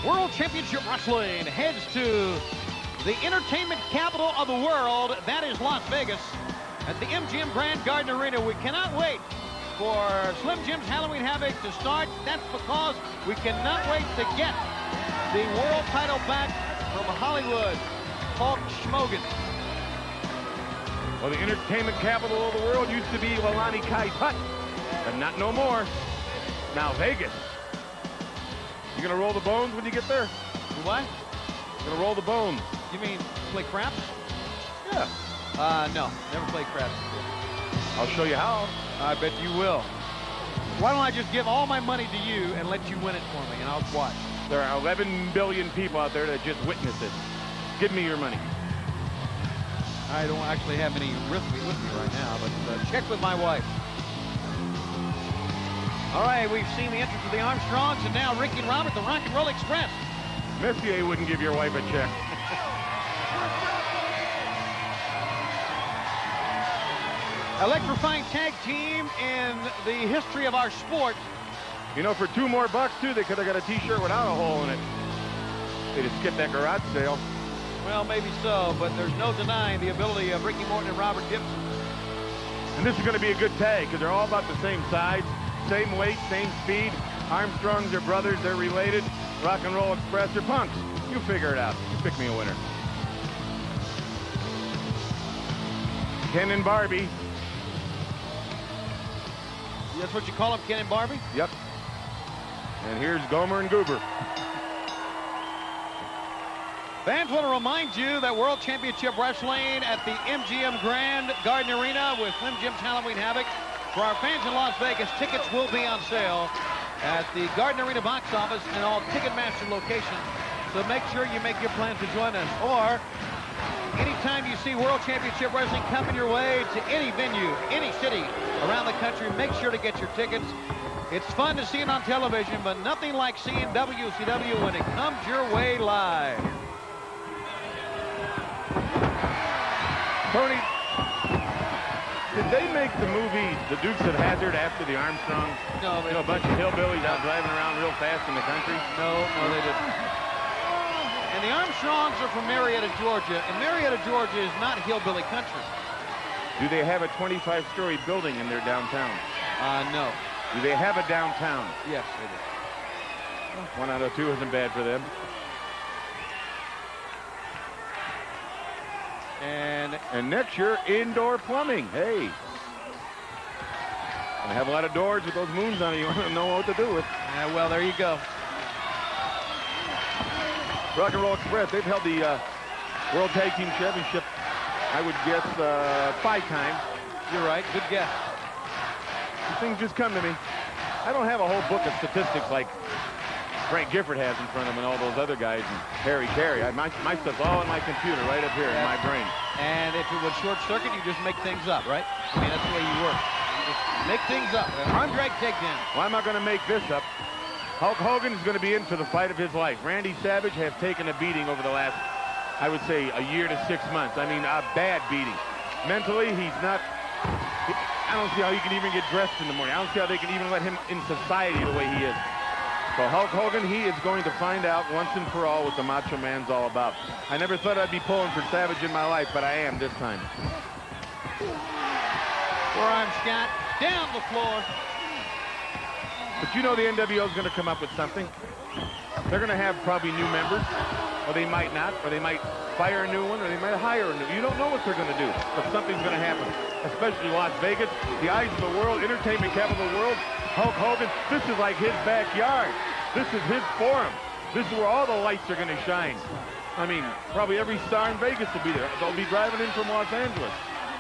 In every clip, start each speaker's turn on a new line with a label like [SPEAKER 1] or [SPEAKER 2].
[SPEAKER 1] World Championship Wrestling heads to the entertainment capital of the world. That is Las Vegas at the MGM Grand Garden Arena. We cannot wait for Slim Jim's Halloween Havoc to start. That's because we cannot wait to get the world title back from Hollywood, Hulk Schmogan.
[SPEAKER 2] Well, the entertainment capital of the world used to be Lalani Kai's hut, but not no more. Now Vegas. You gonna roll the bones when you get there?
[SPEAKER 1] What?
[SPEAKER 2] You gonna roll the bones?
[SPEAKER 1] You mean play craps?
[SPEAKER 2] Yeah.
[SPEAKER 1] No, never played craps.
[SPEAKER 2] I'll show you how.
[SPEAKER 1] I bet you will. Why don't I just give all my money to you and let you win it for me, and I'll watch.
[SPEAKER 2] There are 11 billion people out there that just witnessed it. Give me your money.
[SPEAKER 1] I don't actually have any with me right now, but check with my wife. All right, we've seen the entrance of the Armstrongs, and now Ricky and Robert, the Rock and Roll Express.
[SPEAKER 2] Messier wouldn't give your wife a check.
[SPEAKER 1] Electrifying tag team in the history of our sport.
[SPEAKER 2] You know, for $2 more, too, they could have got a T-shirt without a hole in it. They just skipped that garage sale.
[SPEAKER 1] Well, maybe so, but there's no denying the ability of Ricky Morton and Robert Gibson.
[SPEAKER 2] And this is going to be a good tag because they're all about the same size, same weight, same speed. Armstrongs are brothers, they're related. Rock and Roll Express are punks. You figure it out. You pick me a winner. Ken and Barbie.
[SPEAKER 1] That's what you call them, Ken and Barbie?
[SPEAKER 2] Yep. And here's Gomer and Goober.
[SPEAKER 1] Fans want to remind you that World Championship Wrestling at the MGM Grand Garden Arena with Slim Jim's Halloween Havoc. For our fans in Las Vegas, tickets will be on sale at the Garden Arena box office and all Ticketmaster locations. So make sure you make your plans to join us. Or anytime you see World Championship Wrestling coming your way to any venue, any city around the country, make sure to get your tickets. It's fun to see it on television, but nothing like seeing WCW when it comes your way live.
[SPEAKER 2] Tony, did they make the movie The Dukes of Hazzard after the Armstrongs?
[SPEAKER 1] No,
[SPEAKER 2] you know, a bunch of hillbillies out driving around real fast in the country?
[SPEAKER 1] No, they didn't. And the Armstrongs are from Marietta, Georgia, and Marietta, Georgia is not hillbilly country.
[SPEAKER 2] Do they have a 25-story building in their downtown?
[SPEAKER 1] No.
[SPEAKER 2] Do they have a downtown?
[SPEAKER 1] Yes, they do.
[SPEAKER 2] 1 out of 2 isn't bad for them. And next year, indoor plumbing. Hey. Gonna have a lot of doors with those moons on it. You want to know what to do with.
[SPEAKER 1] Well, there you go.
[SPEAKER 2] Rock and Roll Express, they've held the World Tag Team Championship, I would guess, 5 times.
[SPEAKER 1] You're right. Good guess.
[SPEAKER 2] These things just come to me. I don't have a whole book of statistics like Frank Gifford has in front of him and all those other guys and Harry Carey. My stuff's all in my computer right up here in my brain. And
[SPEAKER 1] if it was short circuit, you just make things up, right? I mean, that's the way you work. You just make things up. Arm drag takedown.
[SPEAKER 2] Why am I going to make this up? Hulk Hogan is going to be in for the fight of his life. Randy Savage has taken a beating over the last, I would say, a year to 6 months. I mean, a bad beating. Mentally, he's not... I don't see how he can even get dressed in the morning. I don't see how they can even let him in society the way he is. So Hulk Hogan, he is going to find out once and for all what the Macho Man's all about. I never thought I'd be pulling for Savage in my life, but I am this time.
[SPEAKER 1] Forearm shot down the floor.
[SPEAKER 2] But you know the NWO is going to come up with something. They're going to have probably new members, or they might not, or they might fire a new one, or they might hire a new. You don't know what they're going to do, but something's going to happen. Especially Las Vegas, the eyes of the world, entertainment capital of the world. Hulk Hogan, this is like his backyard. This is his forum. This is where all the lights are going to shine. I mean, probably every star in Vegas will be there. They'll be driving in from Los Angeles.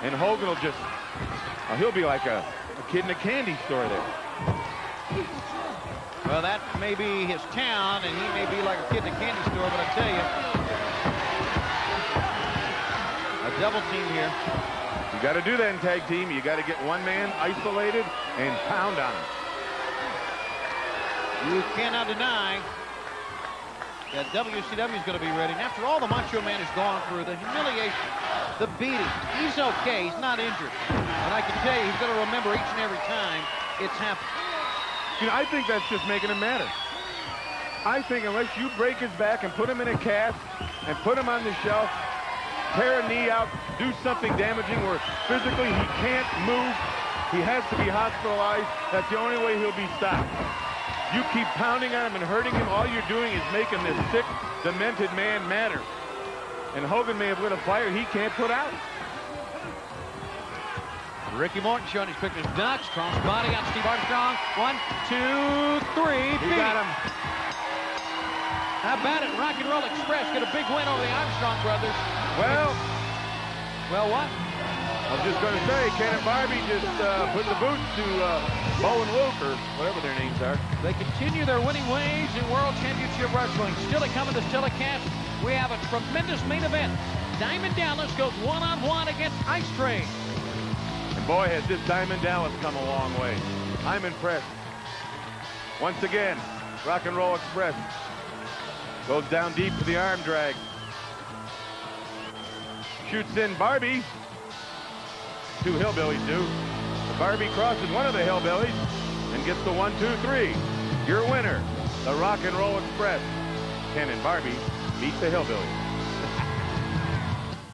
[SPEAKER 2] And Hogan will just, he'll be like a kid in a candy store there.
[SPEAKER 1] Well, that may be his town, and he may be like a kid in a candy store, but I tell you, a double team here.
[SPEAKER 2] You got to do that in tag team. You got to get one man isolated and pound on him.
[SPEAKER 1] You cannot deny that WCW is going to be ready. And after all the Macho Man has gone through, the humiliation, the beating, he's okay. He's not injured. And I can tell you, he's going to remember each and every time it's happened.
[SPEAKER 2] You know, I think that's just making him madder. I think unless you break his back and put him in a cast and put him on the shelf, tear a knee out, do something damaging where physically he can't move, he has to be hospitalized, that's the only way he'll be stopped. You keep pounding on him and hurting him, all you're doing is making this sick, demented man madder. And Hogan may have lit a fire he can't put out.
[SPEAKER 1] Ricky Morton showing his quickness. Duck, strong body on Steve Armstrong. 1, 2, 3.
[SPEAKER 2] He got him.
[SPEAKER 1] How about it? Rock and Roll Express get a big win over the Armstrong brothers.
[SPEAKER 2] Well,
[SPEAKER 1] what?
[SPEAKER 2] I was just going to say, Ken and Barbie just put the boots to Bo and Luke, or whatever their names are.
[SPEAKER 1] They continue their winning ways in World Championship Wrestling. Still to come in this telecast, we have a tremendous main event. Diamond Dallas goes one-on-one against Ice Train.
[SPEAKER 2] And boy, has this Diamond Dallas come a long way. I'm impressed. Once again, Rock and Roll Express goes down deep for the arm drag. Shoots in Barbie. 2 hillbillies do. The Barbie crosses one of the hillbillies and gets the 1, 2, 3. Your winner, the Rock and Roll Express. Ken and Barbie beat the hillbillies.